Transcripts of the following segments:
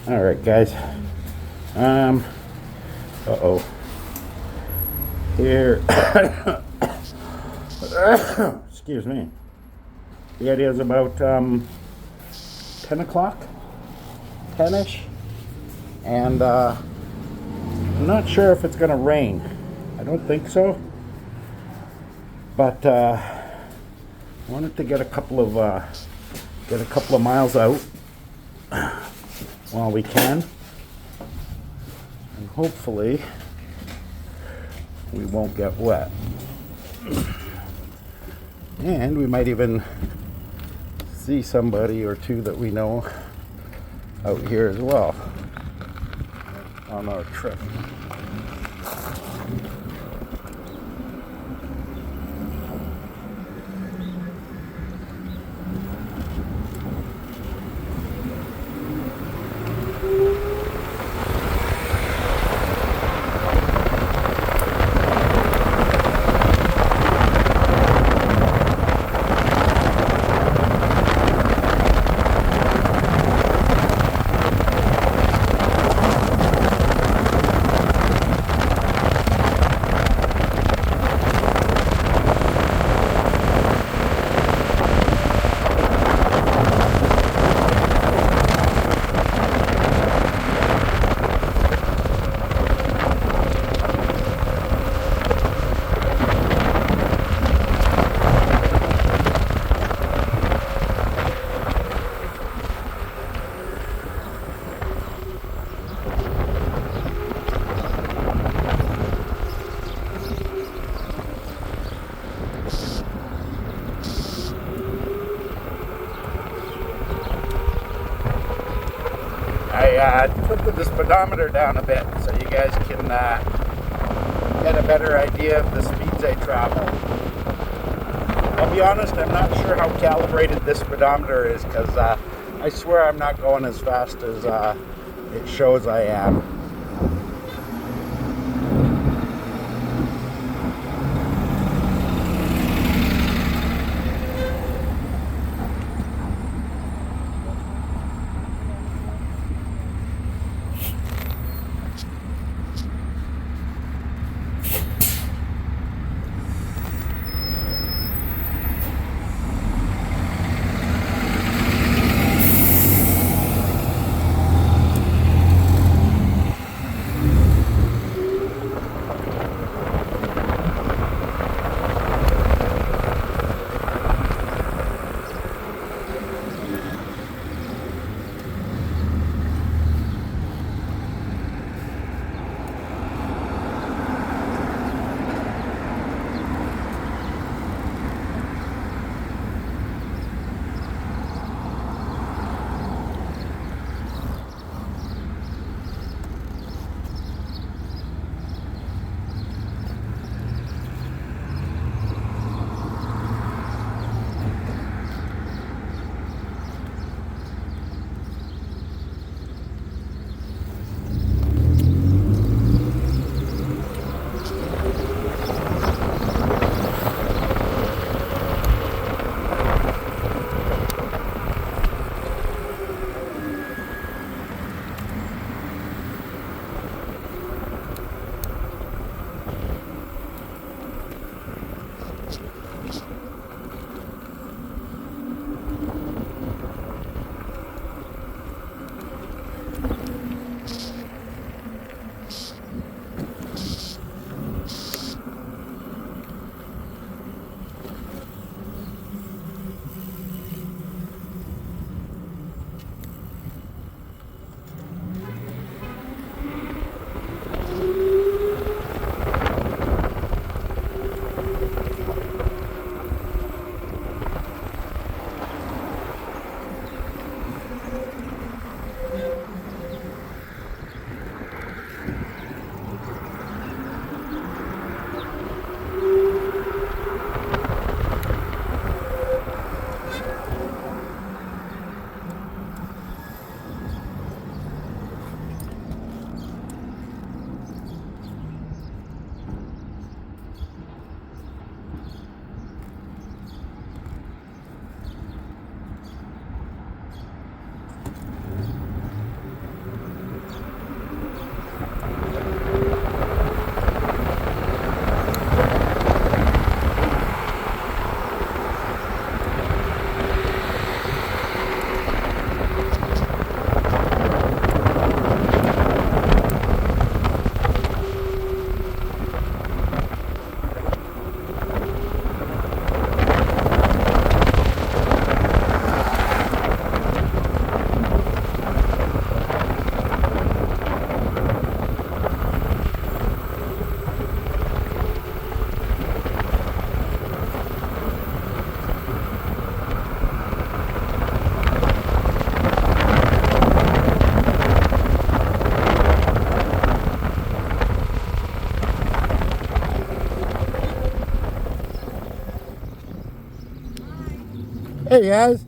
All right, guys. Uh-oh. Here. Excuse me. The idea is about 10 o'clock, 10ish, and I'm not sure if it's gonna rain. I don't think so, but I wanted to get a couple of miles out while we can, and hopefully we won't get wet. And we might even see somebody or two that we know out here as well on our trip. I tilted the speedometer down a bit so you guys can get a better idea of the speeds I travel. I'll be honest, I'm not sure how calibrated this speedometer is because I swear I'm not going as fast as it shows I am. Hey guys,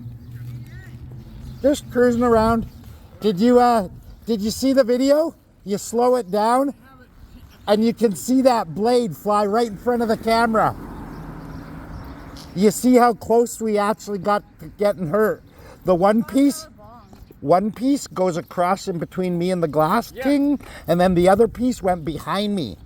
just cruising around. Did you see the video? You slow it down, and you can see that blade fly right in front of the camera. You see how close we actually got to getting hurt. The one piece goes across in between me and the glass king, and then the other piece went behind me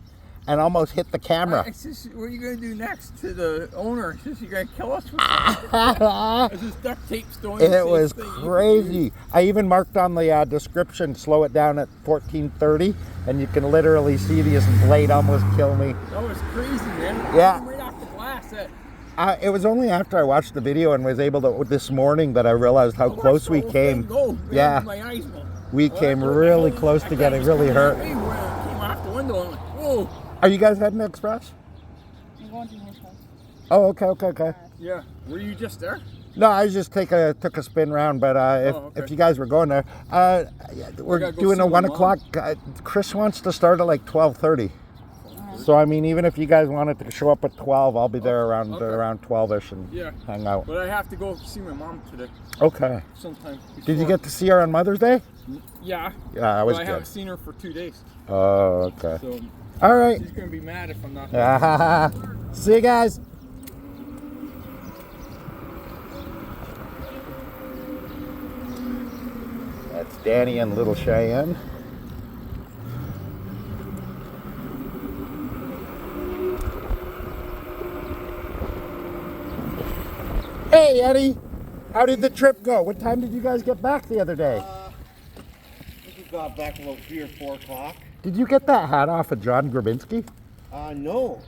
and almost hit the camera. What are you going to do next to the owner? You're going to kill us with something? This duct tape's doing the same was thing. crazy. I even marked on the description, slow it down at 1430, and you can literally see this blade almost kill me. That was crazy, man. Yeah. Right off the glass. It was only after I watched the video and was able to, this morning, that I realized how close we came. Yeah. My eyes go. We came really close to getting really hurt. Came off the window and like, whoa. Are you guys heading to Express? I'm going to his house. Oh, okay. Yeah. Were you just there? No, I just took a spin round, but if you guys were going there, we're doing a 1 o'clock. Chris wants to start at like 12:30. So I mean, even if you guys wanted to show up at 12, I'll be there around 12ish and hang out. But I have to go see my mom today. Okay. Sometime. Did you get to see her on Mother's Day? Yeah. Yeah, that was good. I haven't seen her for 2 days. Oh, okay. So. All right. She's gonna be mad if I'm not there. See you guys. That's Danny and little Cheyenne. Hey Eddie, how did the trip go? What time did you guys get back the other day? I think we got back about 3 or 4 o'clock. Did you get that hat off of John Grabinski? No.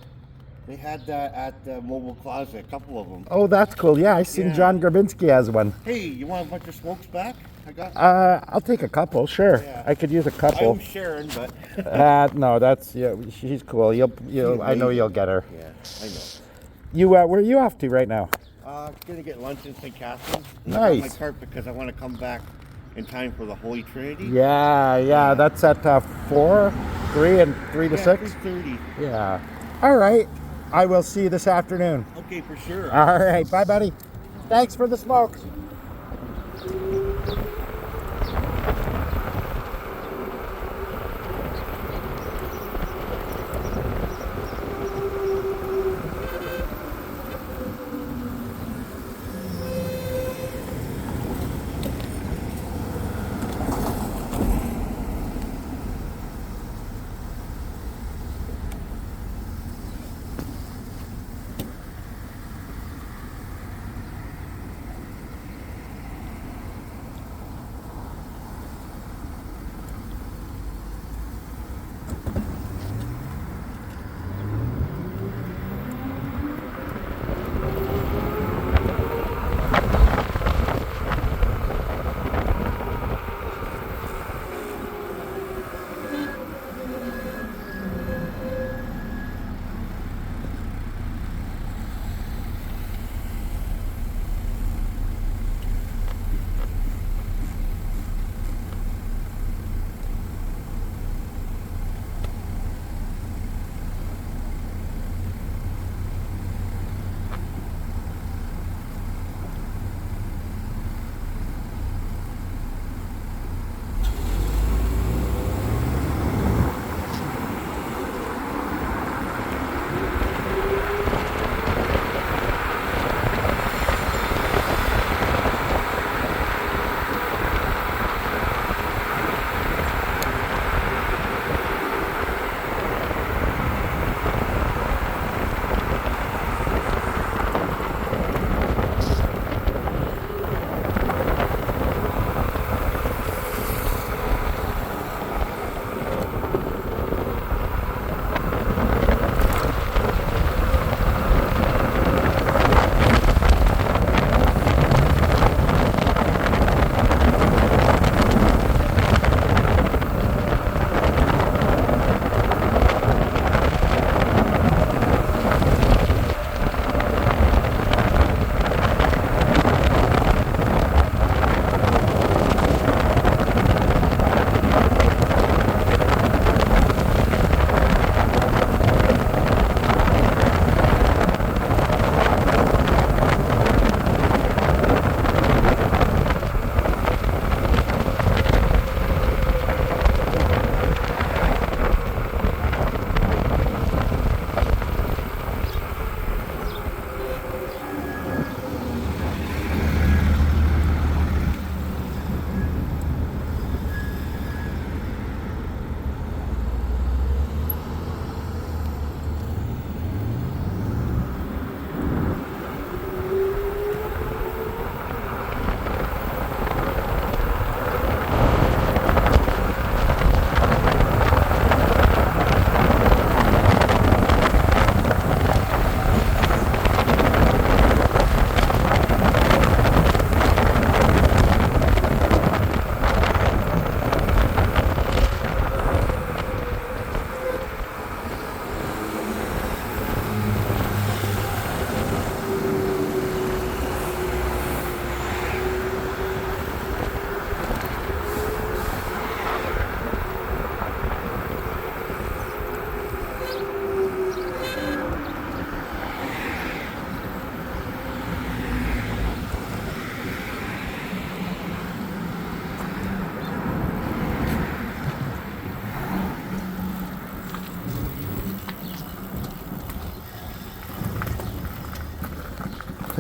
They had that at the Mobile Closet, a couple of them. Oh, that's cool. Yeah, I seen John Grabinski has one. Hey, you want a bunch of smokes back? I got. I'll take a couple. Sure, I could use a couple. I'm Sharon, but. No, that's she's cool. I know you'll get her. Yeah, I know. You where are you off to right now? Gonna get lunch in St. Catharines. Nice. I got my cart because I want to come back in time for the Holy Trinity. Yeah. That's at 4, 3, and 3 to 6. 3:30. Yeah. All right. I will see you this afternoon. Okay, for sure. All right. Bye, buddy. Thanks for the smokes.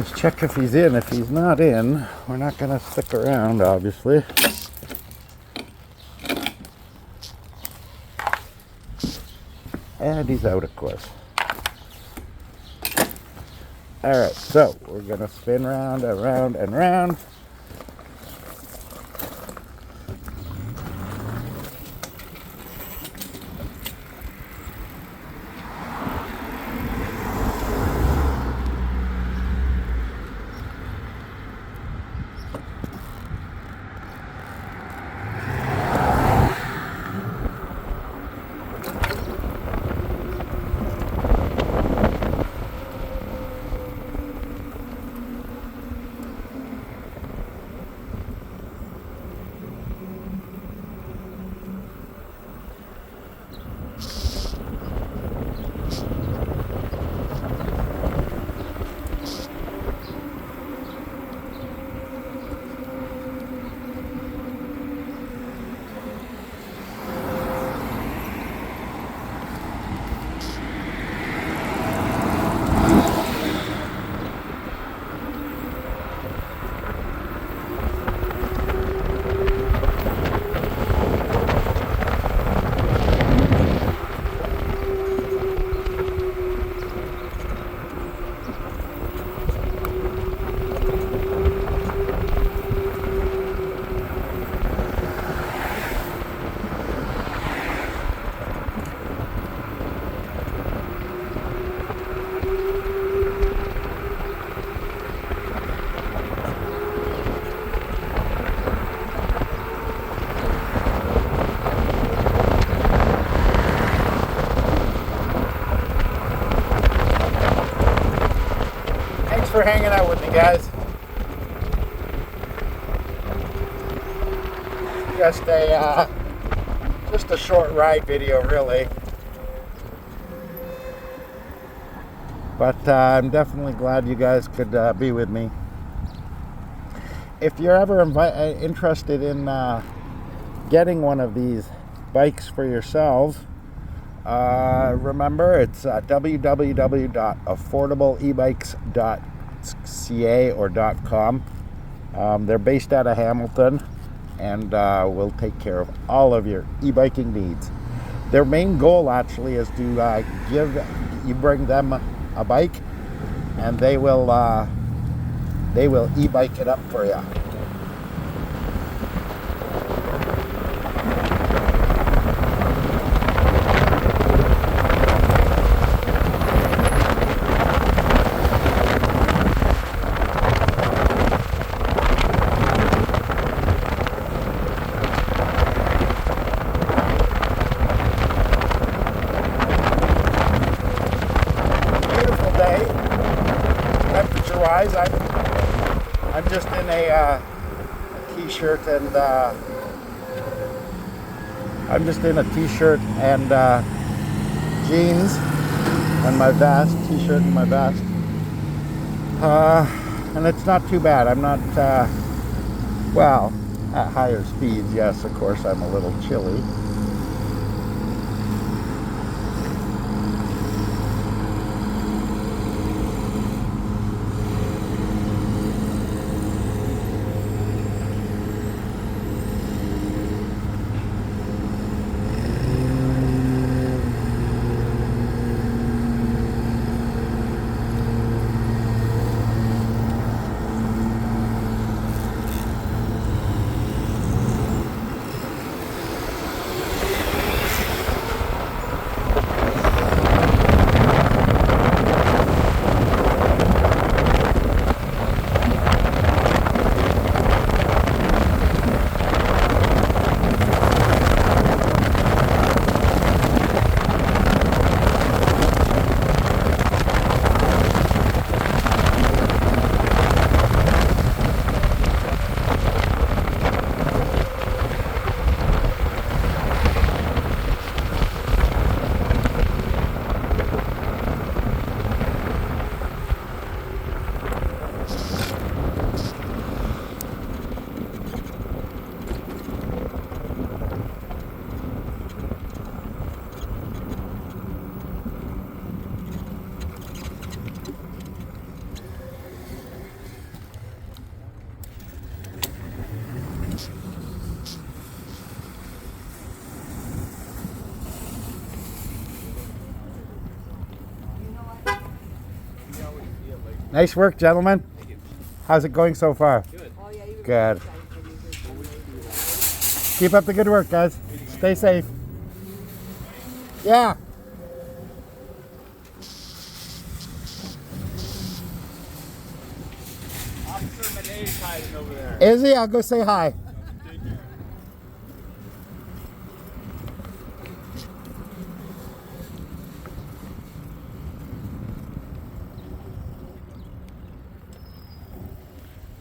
Let's check if he's in. If he's not in, we're not going to stick around, obviously. And he's out, of course. Alright, so we're going to spin round and round and round. For hanging out with me, guys. Just a short ride video, really. But I'm definitely glad you guys could be with me. If you're ever interested in getting one of these bikes for yourselves, remember it's www.affordableebikes.ca or .com. They're based out of Hamilton, and will take care of all of your e-biking needs. Their main goal actually is to bring them a bike, and they will e-bike it up for you. I'm just in a t-shirt and jeans and my vest, t-shirt and my vest, and it's not too bad. I'm not well, at higher speeds, yes, of course I'm a little chilly. Nice work, gentlemen. How's it going so far? Good. Keep up the good work, guys. Stay safe. Yeah. Officer Manet's hiding over there. Is he? I'll go say hi.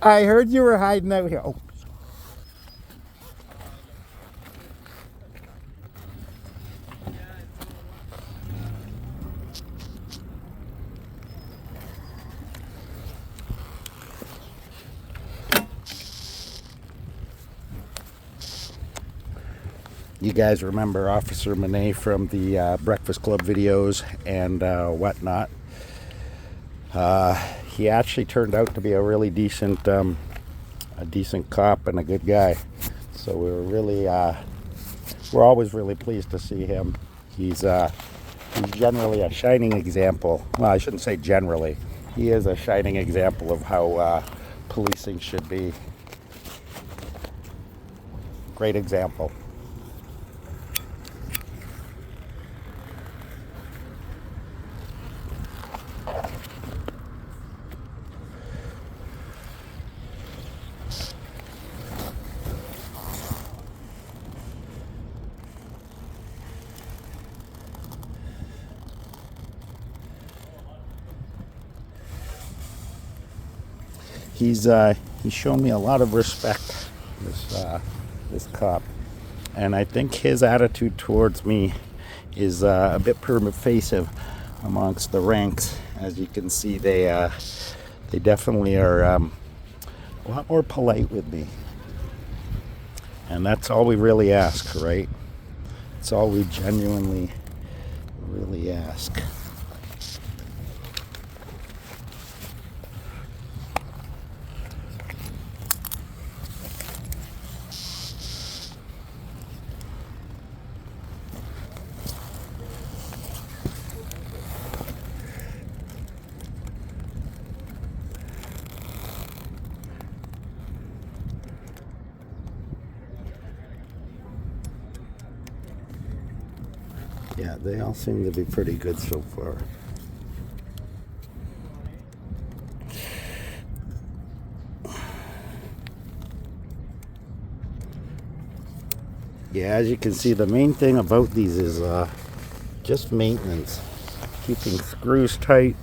I heard you were hiding out here. Oh. You guys remember Officer Manet from the Breakfast Club videos and whatnot. He actually turned out to be a really decent cop and a good guy. So we're always really pleased to see him. He's generally a shining example. Well, I shouldn't say generally. He is a shining example of how policing should be. Great example. He's shown me a lot of respect, this cop, and I think his attitude towards me is a bit pervasive amongst the ranks. As you can see, they definitely are a lot more polite with me, and that's all we really ask, right? It's all we genuinely really ask. Yeah, they all seem to be pretty good so far. Yeah, as you can see, the main thing about these is just maintenance. Keeping screws tight,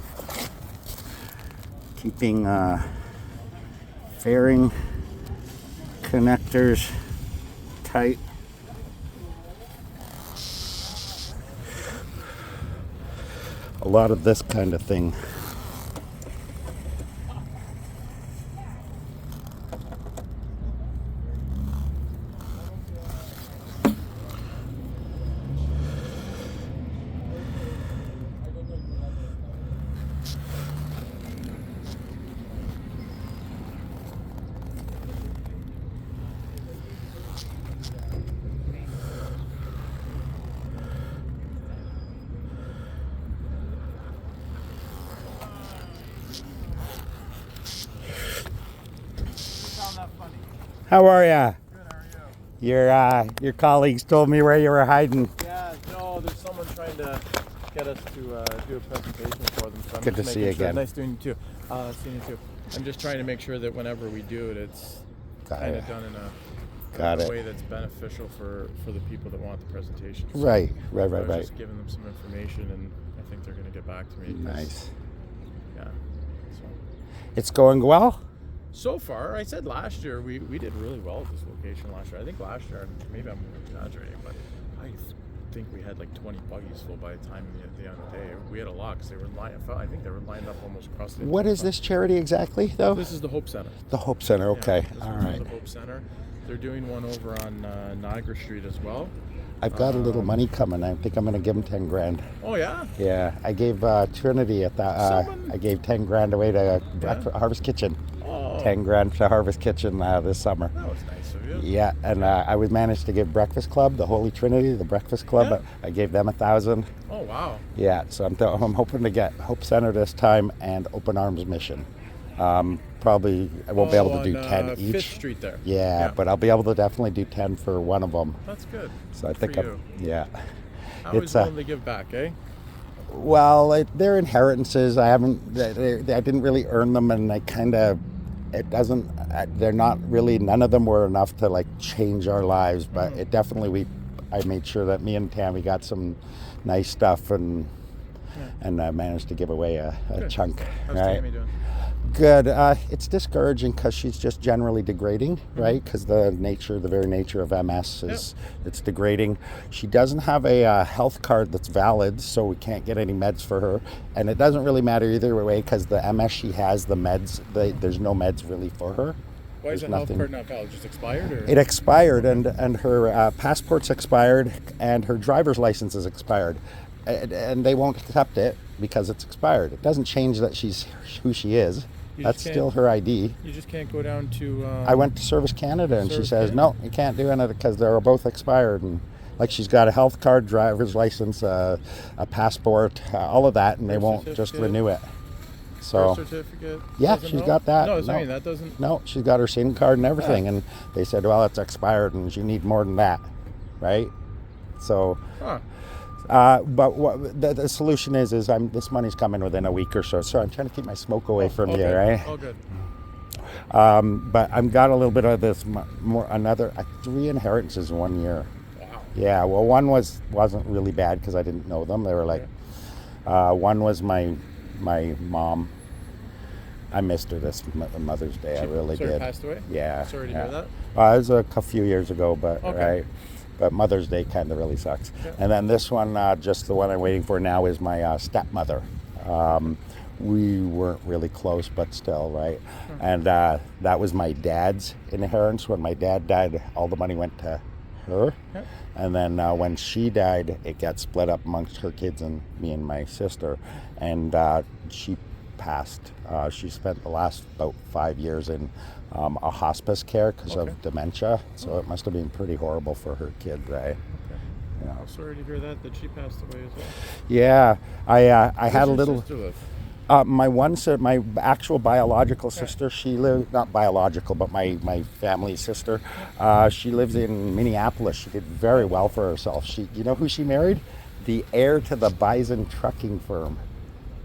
keeping fairing connectors tight. A lot of this kind of thing. How are ya? Good, how are you? Your colleagues told me where you were hiding. Yeah, no, there's someone trying to get us to do a presentation for them. So I'm Good to just see you making sure. again. Nice doing you too. Seeing you too. I'm just trying to make sure that whenever we do it, it's kind of done in a way that's beneficial for the people that want the presentation. So Right. I was just giving them some information, and I think they're going to get back to me. Nice. Yeah. So. It's going well? So far, I said last year we did really well at this location last year. I think last year, maybe I'm exaggerating, but I think we had like 20 buggies full by the time at the end of the day. We had a lot because they were I think they were lined up almost across the. What is this charity exactly, though? This is the Hope Center. The Hope Center. Okay. Yeah, All this right. is the Hope Center. They're doing one over on Niagara Street as well. I've got a little money coming. I think I'm going to give them 10 grand. Oh yeah. Yeah, I gave Trinity at that. I gave 10 grand away to Harvest Kitchen. Oh, 10 grand to Harvest Kitchen this summer. That was nice of you. Yeah, and I was managed to give Breakfast Club, the Holy Trinity, the Breakfast Club. Yeah. I gave them 1,000. Oh, wow. Yeah, so I'm hoping to get Hope Center this time and Open Arms Mission. Probably I won't be able to do 10 each. 5th Street there. Yeah, but I'll be able to definitely do 10 for one of them. That's good. So I Good think for you. yeah. Always willing to give back, eh? Well, they're inheritances. I didn't really earn them, and they're not really, none of them were enough to like change our lives, but it definitely, I made sure that me and Tammy got some nice stuff, and I managed to give away a chunk. How's Right? Tammy doing? Good. It's discouraging because she's just generally degrading, right? Because the very nature of MS is it's degrading. She doesn't have a health card that's valid, so we can't get any meds for her. And it doesn't really matter either way because the MS she has, the meds, there's no meds really for her. Why is There's the health nothing. card not valid? Just expired? Or? It expired, and her passport's expired, and her driver's license is expired. And they won't accept it because it's expired. It doesn't change that she's who she is. That's still her ID. You just can't go down to... I went to Service Canada, and she Service says, Canada? no, you can't do anything because they're both expired. And like she's got a health card, driver's license, a passport, all of that, and they Birth won't just certificate? renew it. So Birth certificate? yeah, doesn't she's help? got that. No, I No. mean, that doesn't... no, she's got her SIM card and everything, and they said, well, it's expired, and you need more than that, right? So... Huh. But what the solution is this money's coming within a week or so. So I'm trying to keep my smoke away from you, good. right? All good. But I've got a little bit of this another 3 inheritances in 1 year. Wow. Yeah, well, one wasn't really bad because I didn't know them. They were like, one was my mom. I missed her this Mother's Day. I really Sorry, did. passed away? Yeah. Sorry to yeah. hear that. It was a few years ago, but Okay. right. But Mother's Day kind of really sucks. Yeah. And then this one, just the one I'm waiting for now, is my stepmother. We weren't really close, but still, right? And that was my dad's inheritance. When my dad died, all the money went to her. Yep. And then when she died, it got split up amongst her kids and me and my sister. And she passed. She spent the last about 5 years in a hospice care because Okay. of dementia. So it must have been pretty horrible for her kid, right? Okay. Yeah. I'm sorry to hear that she passed away as well. Yeah, I had a Where's your little. sister live? My actual biological sister, she lived, not biological, but my family sister, she lives in Minneapolis. She did very well for herself. You know who she married? The heir to the Bison trucking firm.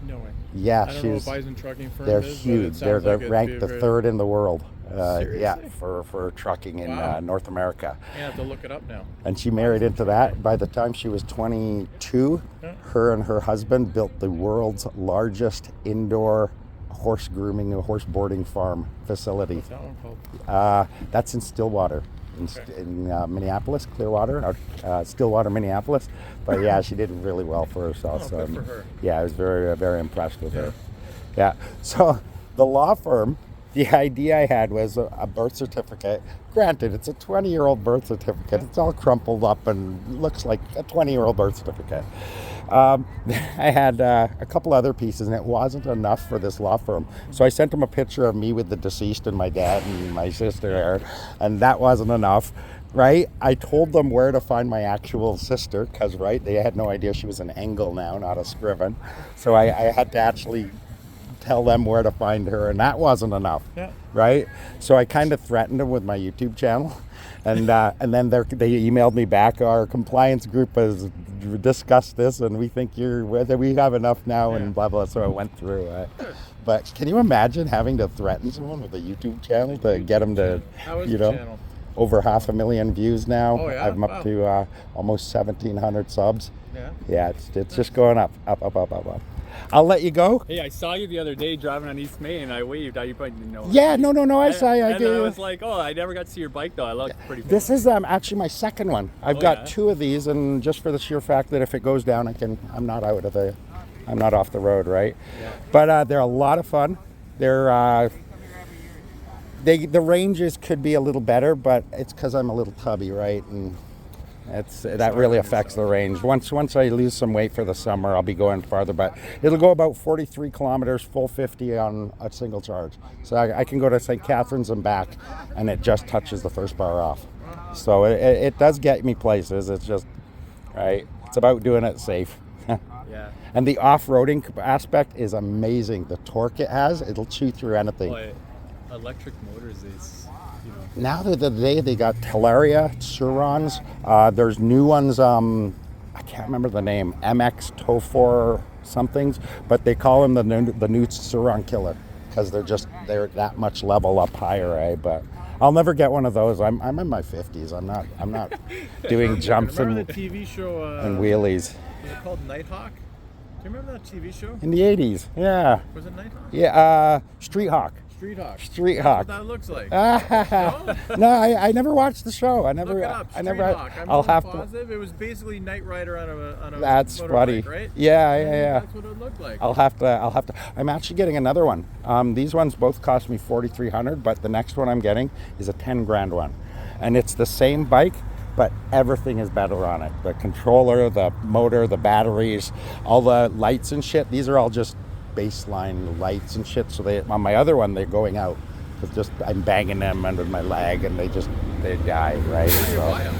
No way. Yeah, I don't know what Bison trucking firm they're is, but it huge. They're sounds like it'd ranked be the very- third in the world. Yeah, Seriously? for trucking in Wow. North America. I have to look it up now. And she married into that. By the time she was 22, Yeah. her and her husband built the world's largest indoor horse grooming and horse boarding farm facility. What's that one called? That's in Stillwater, in Minneapolis, Clearwater, Stillwater, Minneapolis. But yeah, she did really well for herself. Oh, so good for her. yeah, I was very, very impressed with her. Yeah. So the law firm, the idea I had was a birth certificate. Granted, it's a 20-year-old birth certificate. It's all crumpled up and looks like a 20-year-old birth certificate. I had a couple other pieces, and it wasn't enough for this law firm. So I sent them a picture of me with the deceased and my dad and my sister there, and that wasn't enough. Right? I told them where to find my actual sister because, right, they had no idea she was an Engel now, not a Scriven. So I had to actually tell them where to find her, and that wasn't enough. Yeah. Right? So I kind of threatened them with my YouTube channel, and then they emailed me back. Our compliance group has discussed this, and we think we have enough now, and blah blah. So it went through. But can you imagine having to threaten someone with a YouTube channel to get them to, How is you the know, channel? over 500,000 views now? Oh, yeah? I'm up Wow. to almost 1,700 subs. Yeah. Yeah, it's just going up. I'll let you go. Hey, I saw you the other day driving on East Main, and I waved. You probably didn't know. Yeah, no. I saw you. And I was like, oh, I never got to see your bike though. I looked pretty cool. This is actually my second one. I've Oh, got yeah? 2 of these, and just for the sheer fact that if it goes down, I'm not off the road, right? Yeah. But they're a lot of fun. They're the ranges could be a little better, but it's because I'm a little tubby, right? And That really affects the range. Once I lose some weight for the summer, I'll be going farther, but it'll go about 43 kilometers, full 50 on a single charge. So I can go to St. Catharines and back, and it just touches the first bar off. So it does get me places. It's just, right, it's about doing it safe. Yeah. And the off-roading aspect is amazing. The torque it has, it'll chew through anything. Well, electric motors is, Now they got Teleria, Surons. There's new ones, I can't remember the name, MX Tofor somethings, but they call them the new Suron killer because they're that much level up higher, eh? But I'll never get one of those. I'm in my 50s. I'm not doing jumps remember and the TV show and wheelies. Was it called Nighthawk? Do you remember that TV show? In the 80s, yeah. Was it Nighthawk? Yeah, Street Hawk. Street Hawk. Street That's Hawk. what that looks like. No, I never watched the show. I never. Look it up. I Street never. Hawk. I'm I'll have positive. It was basically Knight Rider on a That's motorbike, funny. right? Yeah. That's what it looked like. I'll have to. I'm actually getting another one. These ones both cost me $4,300, but the next one I'm getting is a $10,000 one, and it's the same bike, but everything is better on it. The controller, the motor, the batteries, all the lights and shit. These are all just baseline lights and shit. So on my other one, they're going out. It's I'm banging them under my leg, and they die, right? Where do you buy them?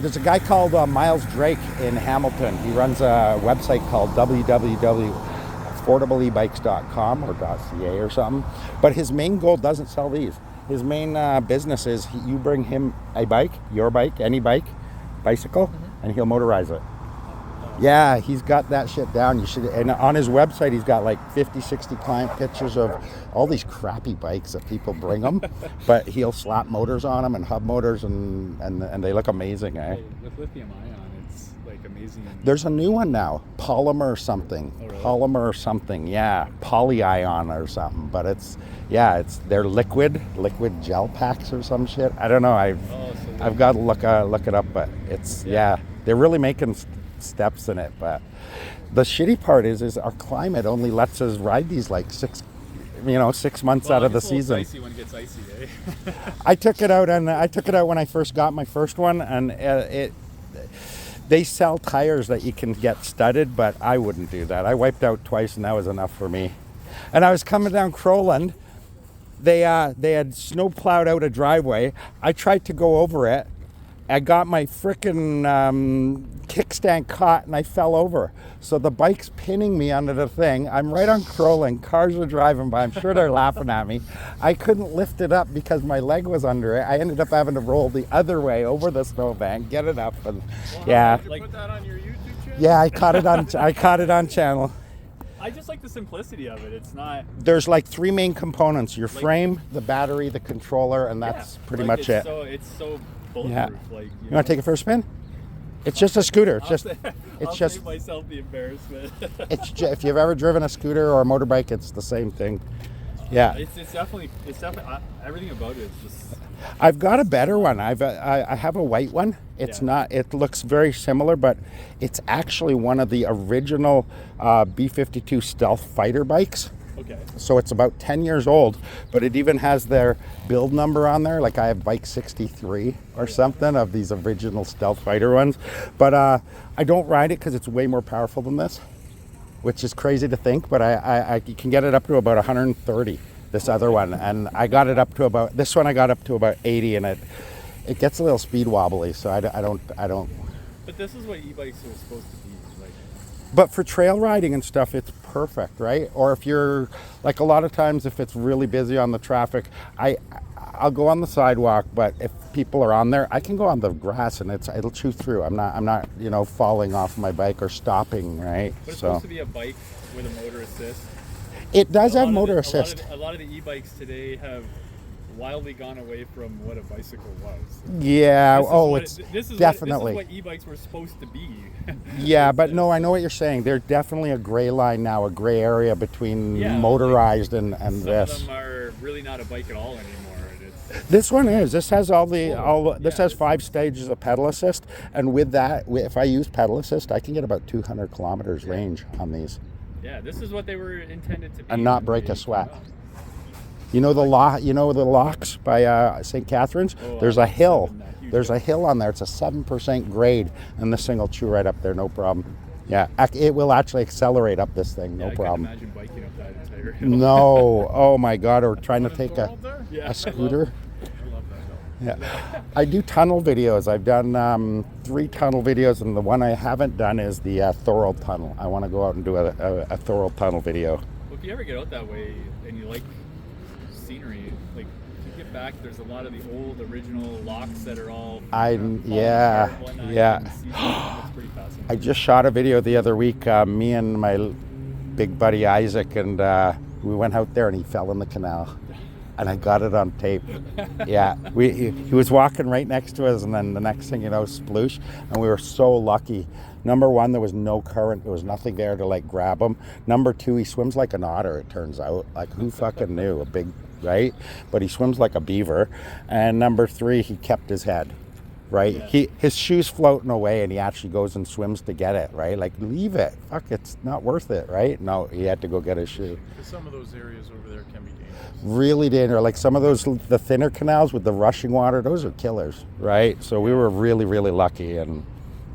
There's a guy called Miles Drake in Hamilton. He runs a website called www.affordableebikes.com or .ca or something. But his main goal doesn't sell these. His main business is you bring him a bike, your bike, any bike, bicycle, and he'll motorize it. Yeah, he's got that shit down. You should, and on his website, he's got like 50, 60 client pictures of all these crappy bikes that people bring him, but he'll slap motors on them and hub motors, and they look amazing, eh? With lithium ion, it's like amazing. There's a new one now, polymer something, yeah, polyion or something, but they're liquid gel packs or some shit. I don't know. I've got to look it up, but they're really making steps in it. But the shitty part is our climate only lets us ride these like 6 months out of the season. Icy when it gets icy, eh? I took it out when I first got my first one, and they sell tires that you can get studded, but I wouldn't do that. I wiped out twice, and that was enough for me. And I was coming down Crowland. They had snow plowed out a driveway. I tried to go over it. I got my frickin' kickstand caught, and I fell over. So the bike's pinning me under the thing. I'm right on Crowland. Cars are driving by. I'm sure they're laughing at me. I couldn't lift it up because my leg was under it. I ended up having to roll the other way over the snowbank, get it up, and Did you put that on your YouTube channel? Yeah, I caught it on channel. I just like the simplicity of it. It's not. There's like 3 main components: your frame, the battery, the controller, and that's pretty much it. It's so bulletproof. Yeah. Like, You want to take it for a spin? It's just a scooter. I'll just save myself the embarrassment. if you've ever driven a scooter or a motorbike, it's the same thing. Yeah. It's definitely everything about it is just. I've got a better one. I have a white one. It's not. It looks very similar, but it's actually one of the original B-52 stealth fighter bikes. Okay. So it's about 10 years old, but it even has their build number on there. Like I have bike 63 or something of these original stealth fighter ones. But I don't ride it because it's way more powerful than this, which is crazy to think, but I can get it up to about 130, this other one. And I got it up to about, this one I got up to about 80, and it gets a little speed wobbly, so I don't. But this is what e-bikes are supposed to be. Like. But for trail riding and stuff, it's perfect, right? Or if you're, like a lot of times if it's really busy on the traffic, I'll go on the sidewalk, but if people are on there, I can go on the grass and it'll chew through. I'm not falling off my bike or stopping, right? But it's supposed to be a bike with a motor assist. It does have motor assist. A lot of the e-bikes today have wildly gone away from what a bicycle was. Yeah. This is definitely what e-bikes were supposed to be. Yeah, but no, I know what you're saying. There's definitely a gray line now, a gray area between motorized and this. Some of them are really not a bike at all anymore. This one is. This has this has 5 stages of pedal assist, and with that, if I use pedal assist, I can get about 200 kilometers range on these. Yeah, this is what they were intended to be. And not break a sweat. You know the locks by St. Catharines? There's a hill. There's a hill on there. It's a 7% grade, and this thing will chew right up there, no problem. Yeah, it will actually accelerate up this thing, no problem. I can't imagine biking up that entire hill. No, oh my God, or trying to take Yeah, a scooter. I love that hill. Yeah, I do tunnel videos. I've done 3 tunnel videos, and the one I haven't done is the Thorold tunnel. I want to go out and do a Thorold tunnel video. Well, if you ever get out that way and you like scenery, like if you get back, there's a lot of the old original locks that are all Yeah. You can see them. It's pretty fascinating. I just shot a video the other week. Me and my big buddy Isaac, and we went out there, and he fell in the canal. And I got it on tape. Yeah, he was walking right next to us, and then the next thing you know, sploosh. And we were so lucky. Number 1, there was no current. There was nothing there to like grab him. Number 2, he swims like an otter, it turns out. Like, who fucking knew? A big, right? But he swims like a beaver. And number 3, he kept his head. Right, Yeah. His shoe's floating away, and he actually goes and swims to get it. Right, like, leave it. Fuck, it's not worth it. Right? No, he had to go get his shoe. Because some of those areas over there can be dangerous. Really dangerous. Like some of those, the thinner canals with the rushing water, those are killers. Right. So we were really, really lucky, and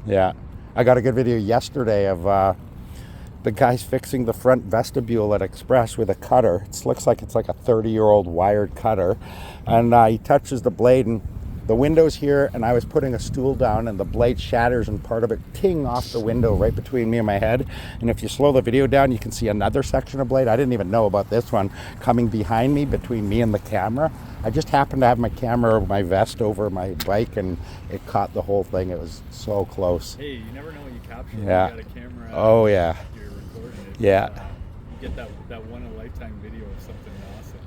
yeah, I got a good video yesterday of the guy's fixing the front vestibule at Express with a cutter. It looks like it's like a 30-year-old wired cutter, and he touches the blade, and the window's here, and I was putting a stool down, and the blade shatters, and part of it ting off the window right between me and my head. And if you slow the video down, you can see another section of blade. I didn't even know about this one coming behind me, between me and the camera. I just happened to have my camera, my vest over my bike, and it caught the whole thing. It was so close. Hey, you never know what you capture. Yeah. When you got a camera. Oh, yeah. You're recording it. Yeah. You get that one in a lifetime video of something awesome.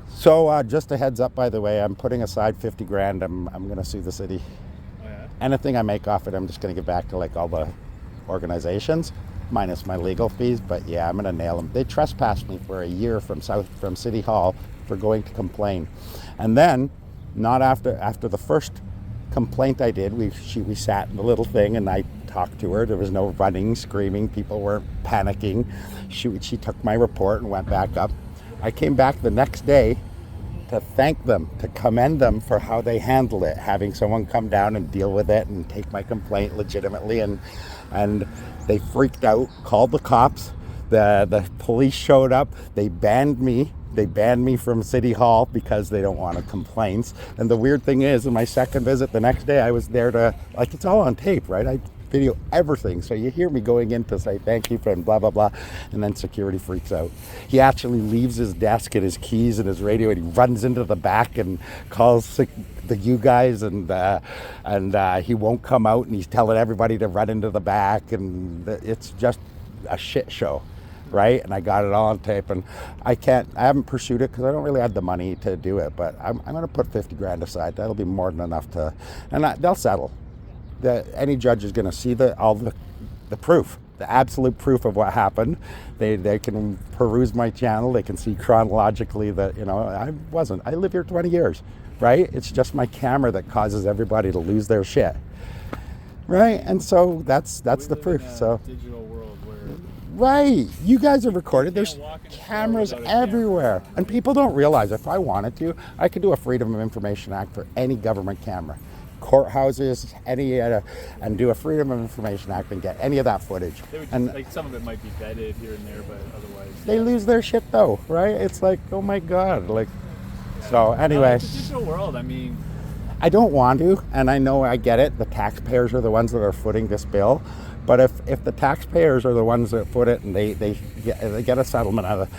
So just a heads up, by the way, I'm putting aside 50 grand. I'm going to sue the city. Oh yeah. Anything I make off it, I'm just going to give back to like all the organizations, minus my legal fees. But yeah, I'm going to nail them. They trespassed me for a year from City Hall for going to complain, and then not after the first complaint I did, we sat in the little thing, and I talked to her. There was no running, screaming. People weren't panicking. She took my report and went back up. I came back the next day to thank them, to commend them for how they handled it, having someone come down and deal with it and take my complaint legitimately, and they freaked out, called the cops, the police showed up, they banned me from City Hall because they don't want complaints. And the weird thing is, in my second visit the next day, I was there to, like, it's all on tape, right? I video everything, so you hear me going in to say thank you and blah blah blah, and then security freaks out. He actually leaves his desk and his keys and his radio, and he runs into the back and calls the you guys, and he won't come out, and he's telling everybody to run into the back, and it's just a shit show, right? And I got it all on tape, and I haven't pursued it because I don't really have the money to do it, but I'm going to put 50 grand aside. That'll be more than enough and they'll settle. Any judge is going to see all the proof, the absolute proof of what happened. They can peruse my channel. They can see chronologically that, I live here 20 years, right? It's just my camera that causes everybody to lose their shit, right? And so that's the proof. So digital world where right, you guys are recorded. There's walk in a store cameras without a camera. everywhere, and people don't realize if I wanted to, I could do a Freedom of Information Act for any government camera. Courthouses, and do a Freedom of Information Act and get any of that footage. they would And like some of it might be vetted here and there, but otherwise they lose their shit though, right? It's like, oh my God, like. So anyway, it's a digital world. I mean, I don't want to, and I know I get it. The taxpayers are the ones that are footing this bill, but if the taxpayers are the ones that foot it and they get a settlement out of it,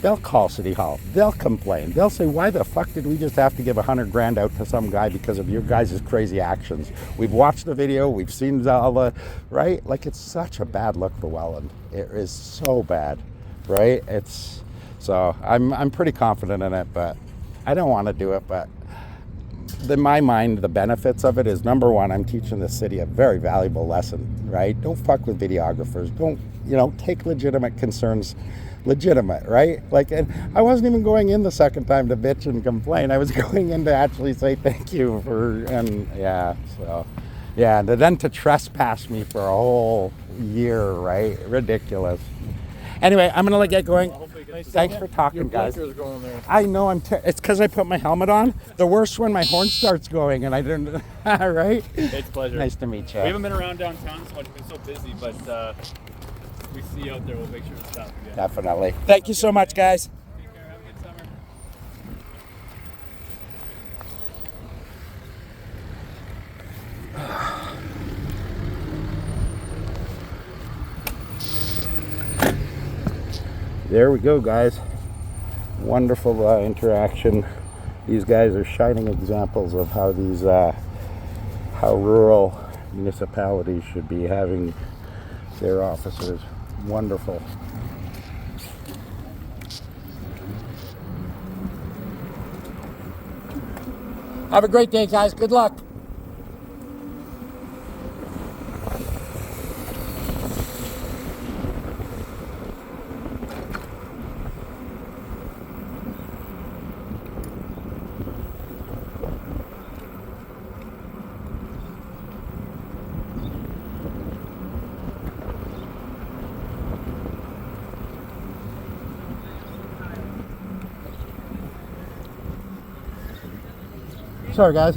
they'll call City Hall. They'll complain. They'll say, why the fuck did we just have to give 100 grand out to some guy because of your guys' crazy actions? We've watched the video. We've seen all the, right? Like, it's such a bad look for Welland. It is so bad, right? So I'm pretty confident in it, but I don't want to do it. But in my mind, the benefits of it is, number one, I'm teaching the city a very valuable lesson, right? Don't fuck with videographers. Don't, take legitimate concerns legitimate, right? Like, and I wasn't even going in the second time to bitch and complain. I was going in to actually say thank you and then to trespass me for a whole year, right? Ridiculous. Anyway, I'm gonna get going. Nice Thanks seeing for ya. talking, Your guys. blinker's going there. I know it's because I put my helmet on. The worst when my horn starts going and I didn't. Right? It's a pleasure. Nice to meet you. We haven't been around downtown so much. We've been so busy, but we see you out there. We'll make sure to stop again. Definitely. Thank you so much, guys. Take care. Have a good summer. There we go, guys. Wonderful interaction. These guys are shining examples of how these how rural municipalities should be having their officers. Wonderful. Have a great day, guys. Good luck. Sorry, guys.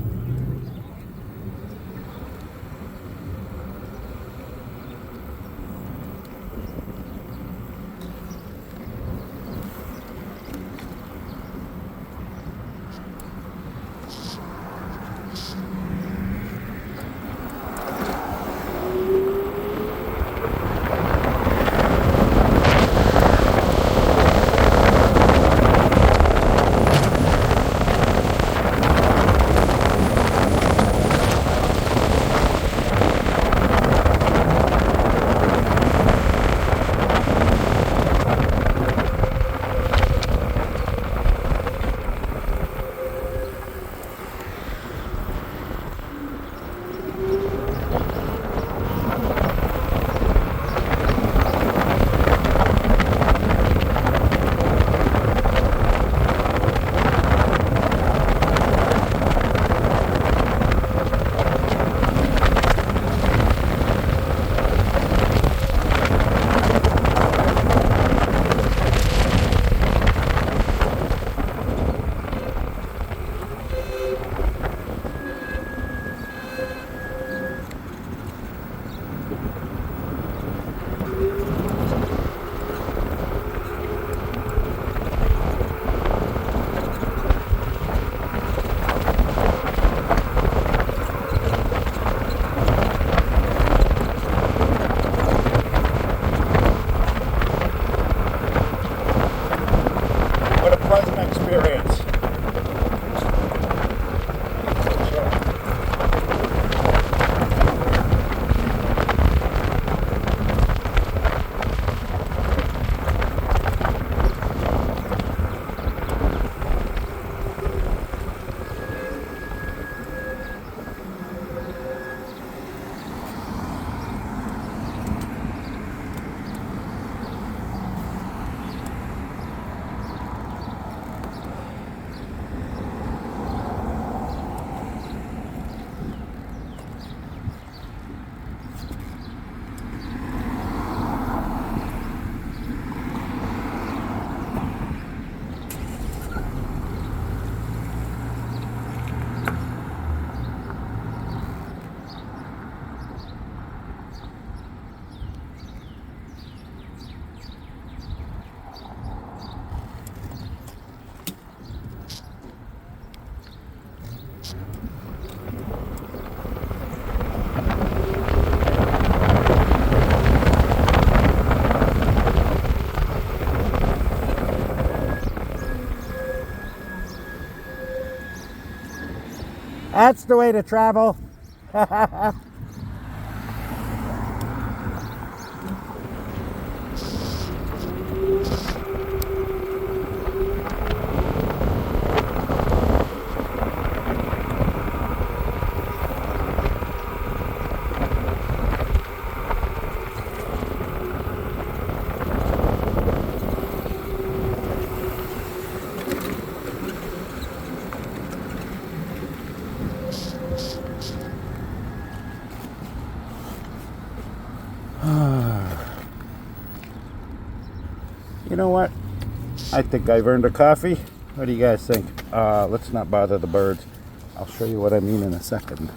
What a pleasant experience. That's the way to travel. You know what? I think I've earned a coffee. What do you guys think? Let's not bother the birds. I'll show you what I mean in a second.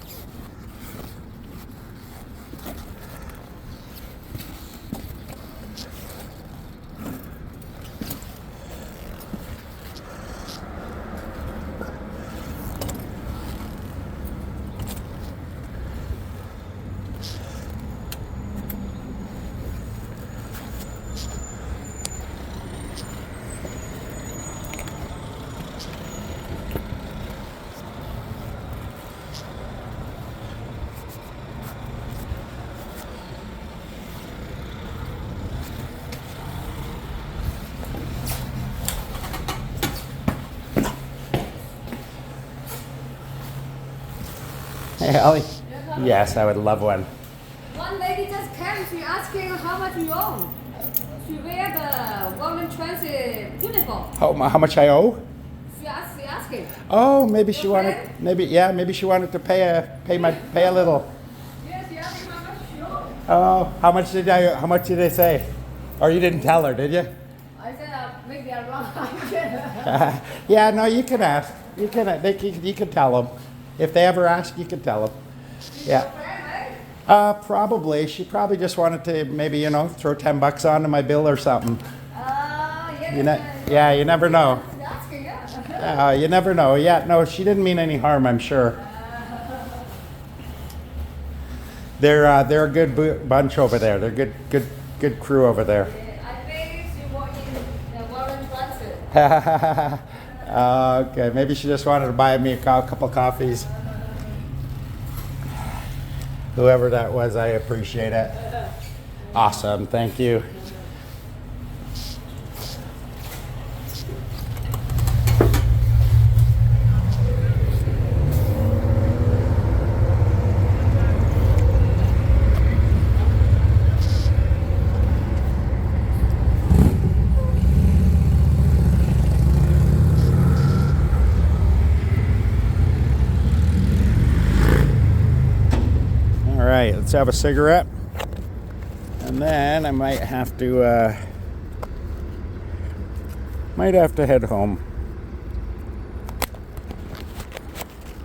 Hey, Ellie. Yes, I would love one. One lady just came. She asking how much you own. She wear the Golden Transit uniform. How much I owe? She asking. Oh, maybe she Your wanted. friend? Maybe she wanted to pay a little. Yes, she asking how much you own. Oh, how much did they say? Or you didn't tell her, did you? I said maybe I'm wrong. Yeah, no, you can ask. You can tell them. If they ever ask, you can tell them. Yeah. Probably. She probably just wanted to maybe, throw $10 onto my bill or something. Yeah, you never know. Asking, yeah. You never know. Yeah, no, she didn't mean any harm, I'm sure. They're a good bunch over there. They're good crew over there. I think she work in the Golden Transit. Okay, maybe she just wanted to buy me a couple coffees. Whoever that was, I appreciate it. Awesome, thank you. All right, let's have a cigarette, and then I might have to head home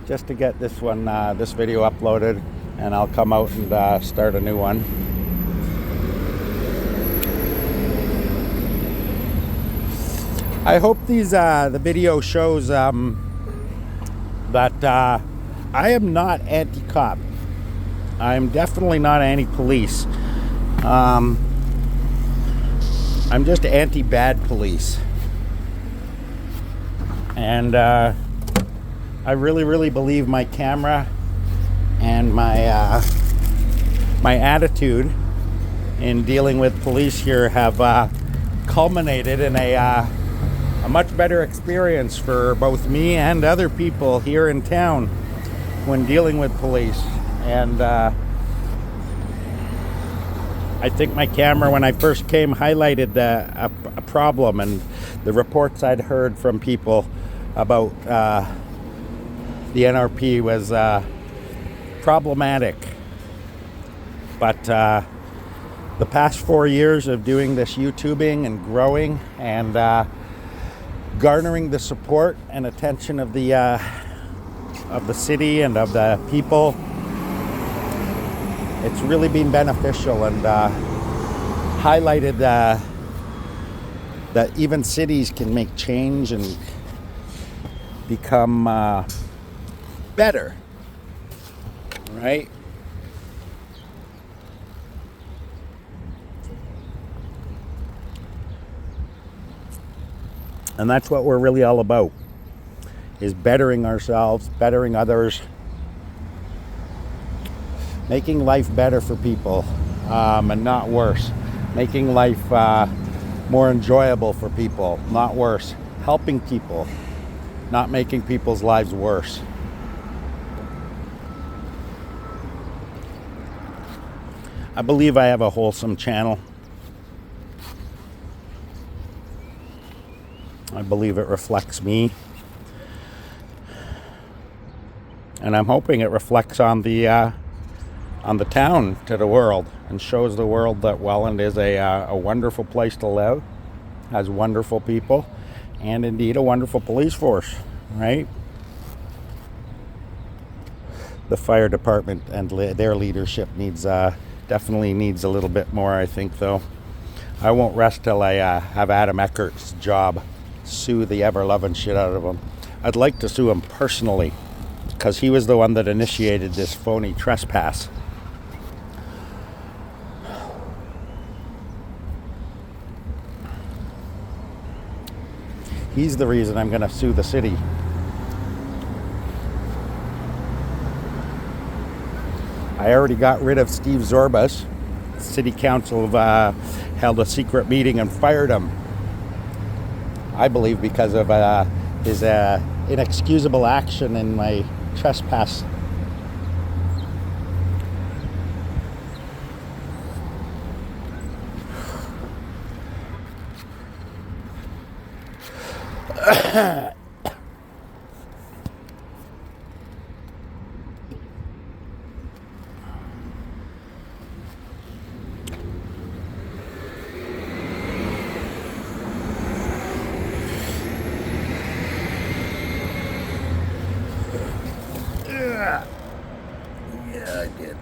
just to get this video uploaded, and I'll come out and start a new one. I hope the video shows that I am not anti-cop. I'm definitely not anti-police. I'm just anti-bad police. And I really, really believe my camera and my attitude in dealing with police here have culminated in a much better experience for both me and other people here in town when dealing with police. And I think my camera, when I first came, highlighted a problem, and the reports I'd heard from people about the NRP was problematic. But the past 4 years of doing this YouTubing and growing and garnering the support and attention of the city and of the people, it's really been beneficial, and highlighted that even cities can make change and become better, right? And that's what we're really all about, is bettering ourselves, bettering others, making life better for people, and not worse. Making life more enjoyable for people, not worse. Helping people, not making people's lives worse. I believe I have a wholesome channel. I believe it reflects me. And I'm hoping it reflects on the town to the world, and shows the world that Welland is a wonderful place to live, has wonderful people, and indeed a wonderful police force, right? The fire department and their leadership definitely needs a little bit more, I think, though. I won't rest till I have Adam Eckert's job. Sue the ever-loving shit out of him. I'd like to sue him personally, because he was the one that initiated this phony trespass. He's the reason I'm going to sue the city. I already got rid of Steve Zorbas. City Council held a secret meeting and fired him. I believe because of his inexcusable action in my trespass. Yeah, I did.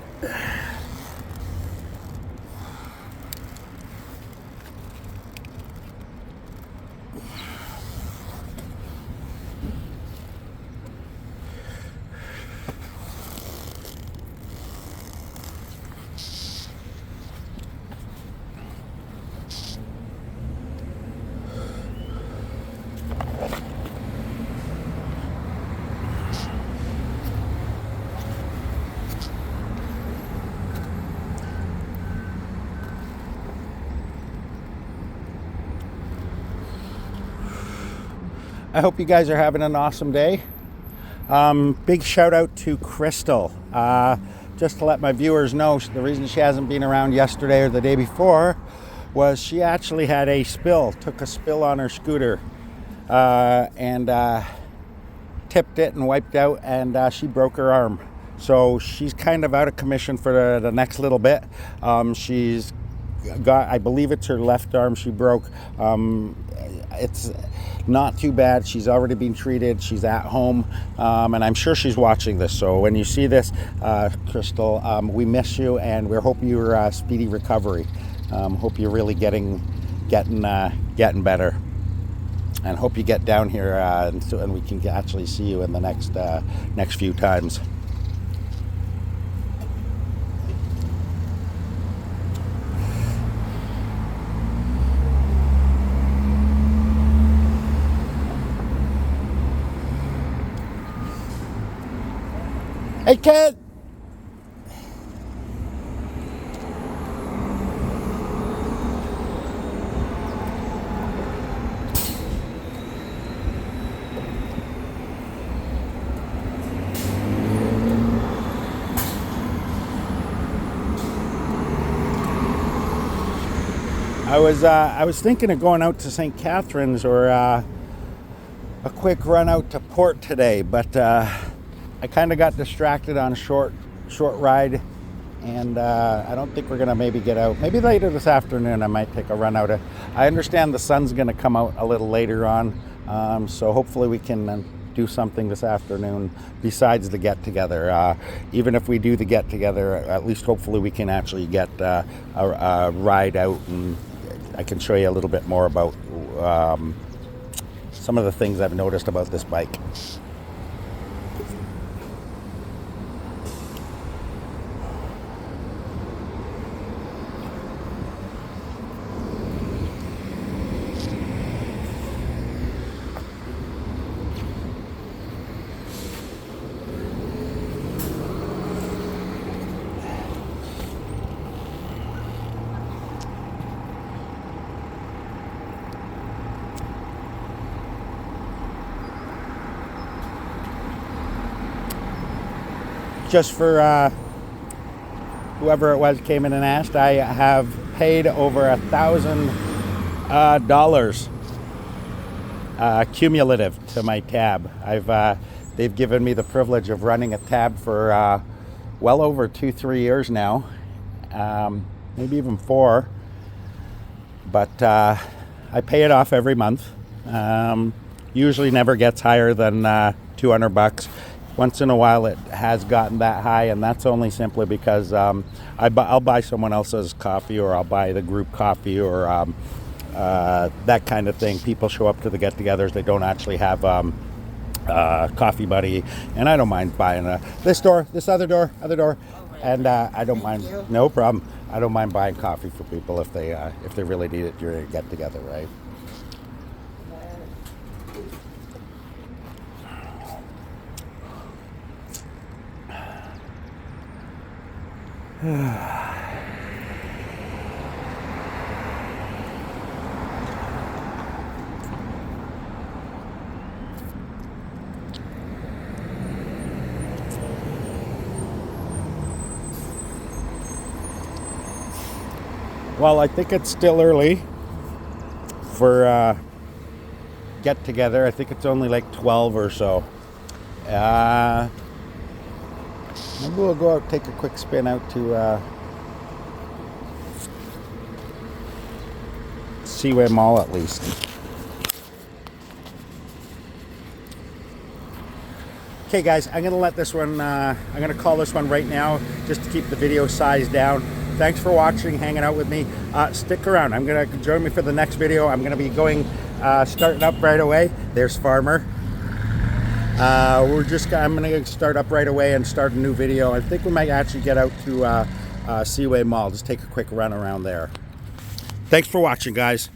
I hope you guys are having an awesome day. Big shout out to Crystal. Just to let my viewers know, the reason she hasn't been around yesterday or the day before was she actually had a spill, took a spill on her scooter, and tipped it and wiped out, and she broke her arm. So she's kind of out of commission for the next little bit. She's got, I believe it's her left arm she broke. It's not too bad. She's already been treated. She's at home, and I'm sure she's watching this. So when you see this, Crystal, we miss you, and we hope you're speedy recovery. Hope you're really getting better, and hope you get down here and we can actually see you in the next few times. Hey, kid! I was thinking of going out to St. Catharines or a quick run out to Port today, but I kind of got distracted on a short ride, and I don't think we're gonna maybe get out. Maybe later this afternoon I might take a run out. I understand the sun's gonna come out a little later on, so hopefully we can do something this afternoon besides the get-together. Even if we do the get-together, at least hopefully we can actually get a ride out, and I can show you a little bit more about some of the things I've noticed about this bike. Just for whoever it was came in and asked, I have paid over $1,000 cumulative to my tab. They've given me the privilege of running a tab for well over 2-3 years now, maybe even 4. But I pay it off every month. Usually never gets higher than $200. Once in a while it has gotten that high, and that's only simply because I'll buy someone else's coffee, or I'll buy the group coffee, or that kind of thing. People show up to the get-togethers, they don't actually have coffee buddy, and I don't mind buying this other door, and I don't mind, no problem. I don't mind buying coffee for people if they really need it during a get-together, right? Well, I think it's still early for get together. I think it's only like 12 or so. Maybe we'll go out, take a quick spin out to Seaway Mall at least. Okay guys, I'm gonna let this one, I'm gonna call this one right now just to keep the video size down. Thanks for watching, hanging out with me. Stick around, join me for the next video. I'm gonna be going, starting up right away. There's Farmer. I'm gonna start up right away and start a new video. I think we might actually get out to Seaway Mall, just take a quick run around there. Thanks for watching, guys.